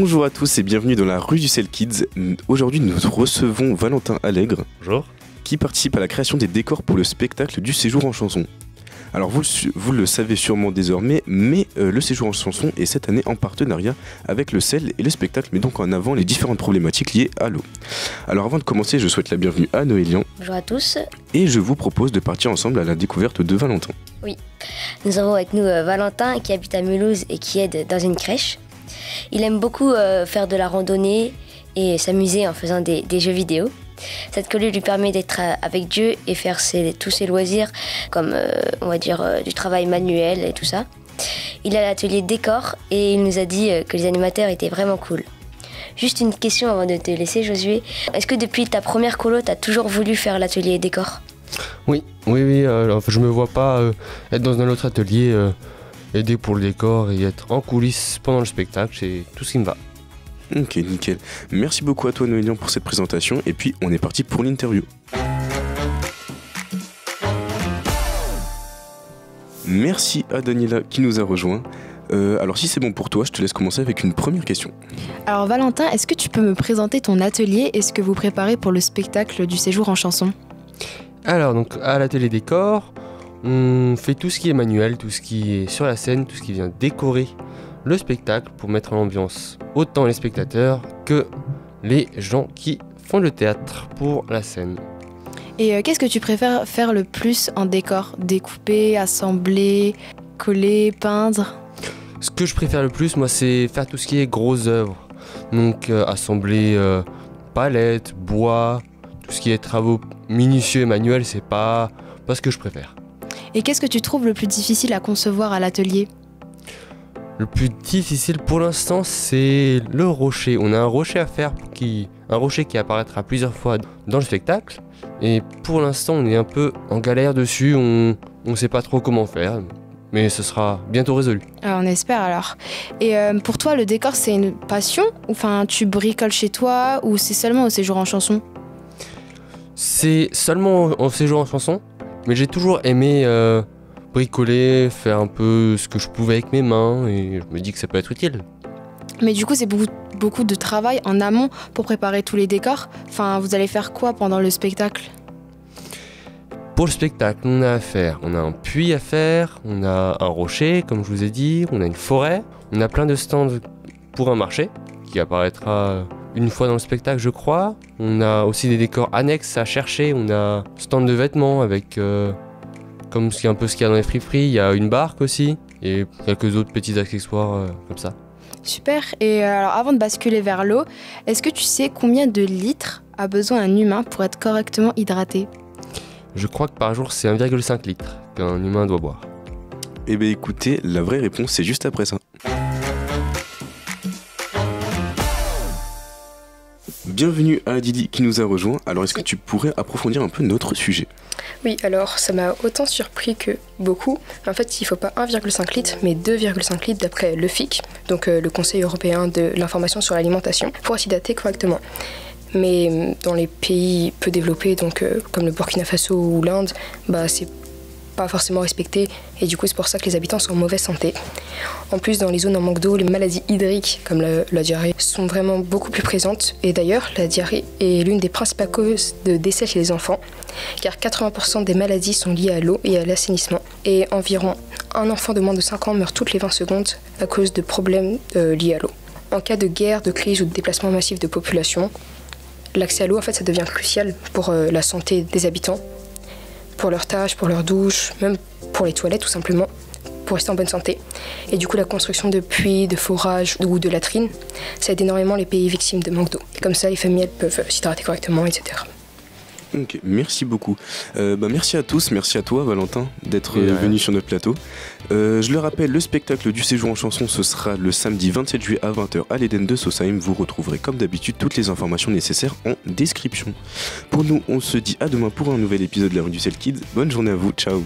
Bonjour à tous et bienvenue dans la rue du Sel Kids. Aujourd'hui nous recevons Valentin Allègre. Bonjour. Qui participe à la création des décors pour le spectacle du séjour en chanson. Alors vous le savez sûrement désormais, mais le séjour en chanson est cette année en partenariat avec le CEL et le spectacle met donc en avant les différentes problématiques liées à l'eau. Alors avant de commencer, je souhaite la bienvenue à Noélian. Bonjour à tous. Et je vous propose de partir ensemble à la découverte de Valentin. Oui, nous avons avec nous Valentin qui habite à Mulhouse et qui aide dans une crèche. Il aime beaucoup faire de la randonnée et s'amuser en faisant des jeux vidéo. Cette collègue lui permet d'être avec Dieu et faire tous ses loisirs comme du travail manuel et tout ça. Il a l'atelier décor et il nous a dit que les animateurs étaient vraiment cool. Juste une question avant de te laisser, Josué. Est-ce que depuis ta première colo, tu as toujours voulu faire l'atelier décor ? Oui, je me vois pas être dans un autre atelier, aider pour le décor et être en coulisses pendant le spectacle, c'est tout ce qui me va. Ok, nickel. Merci beaucoup à toi Noélian pour cette présentation et puis on est parti pour l'interview. Merci à Daniela qui nous a rejoint. Alors si c'est bon pour toi, je te laisse commencer avec une première question. Alors Valentin, est-ce que tu peux me présenter ton atelier et ce que vous préparez pour le spectacle du séjour en chanson ? Alors donc à l'atelier décor, on fait tout ce qui est manuel, tout ce qui est sur la scène, tout ce qui vient décorer le spectacle pour mettre en ambiance autant les spectateurs que les gens qui font le théâtre pour la scène. Et qu'est-ce que tu préfères faire le plus en décor ? Découper, assembler, coller, peindre ? Ce que je préfère le plus, moi, c'est faire tout ce qui est grosses œuvres. Donc assembler palettes, bois, tout ce qui est travaux minutieux et manuels, c'est pas ce que je préfère. Et qu'est-ce que tu trouves le plus difficile à concevoir à l'atelier ? Le plus difficile pour l'instant, c'est le rocher. On a un rocher à faire, un rocher qui apparaîtra plusieurs fois dans le spectacle. Et pour l'instant, on est un peu en galère dessus, on ne sait pas trop comment faire. Mais ce sera bientôt résolu. On espère alors. Et pour toi, le décor, c'est une passion ? Enfin, tu bricoles chez toi ou c'est seulement au séjour en chanson ? C'est seulement au séjour en chanson, mais j'ai toujours aimé bricoler, faire un peu ce que je pouvais avec mes mains et je me dis que ça peut être utile. Mais du coup, c'est beaucoup de travail en amont pour préparer tous les décors. Enfin, vous allez faire quoi pendant le spectacle ? Pour le spectacle, on a un puits à faire, on a un rocher, comme je vous ai dit, on a une forêt, on a plein de stands pour un marché qui apparaîtra une fois dans le spectacle, je crois. On a aussi des décors annexes à chercher, on a un stand de vêtements avec comme un peu ce qu'il y a dans les friperies, il y a une barque aussi et quelques autres petits accessoires comme ça. Super. Et alors, avant de basculer vers l'eau, est-ce que tu sais combien de litres a besoin un humain pour être correctement hydraté ? Je crois que par jour, c'est 1,5 litre qu'un humain doit boire. Eh bien écoutez, la vraie réponse c'est juste après ça. Bienvenue à Didi qui nous a rejoint. Alors est-ce que tu pourrais approfondir un peu notre sujet ? Oui, alors ça m'a autant surpris que beaucoup. En fait, il ne faut pas 1,5 litre, mais 2,5 litres d'après le FIC, donc le Conseil européen de l'information sur l'alimentation, pour s'hydrater correctement. Mais dans les pays peu développés, donc comme le Burkina Faso ou l'Inde, c'est pas forcément respecté et du coup c'est pour ça que les habitants sont en mauvaise santé. En plus, dans les zones en manque d'eau, les maladies hydriques comme la diarrhée sont vraiment beaucoup plus présentes et d'ailleurs la diarrhée est l'une des principales causes de décès chez les enfants car 80% des maladies sont liées à l'eau et à l'assainissement et environ un enfant de moins de 5 ans meurt toutes les 20 secondes à cause de problèmes liés à l'eau. En cas de guerre, de crise ou de déplacement massif de population, l'accès à l'eau, en fait, ça devient crucial pour la santé des habitants, pour leurs tâches, pour leurs douches, même pour les toilettes tout simplement, pour rester en bonne santé. Et du coup, la construction de puits, de forages ou de latrines, ça aide énormément les pays victimes de manque d'eau. Comme ça, les familles elles peuvent s'hydrater correctement, etc. Ok, merci beaucoup. Merci à tous, merci à toi Valentin d'être venu sur notre plateau. Je le rappelle, le spectacle du séjour en chanson, ce sera le samedi 27 juillet à 20h à l'Éden de Sausheim. Vous retrouverez comme d'habitude toutes les informations nécessaires en description. Pour nous, on se dit à demain pour un nouvel épisode de la rue du Sel Kids. Bonne journée à vous, ciao.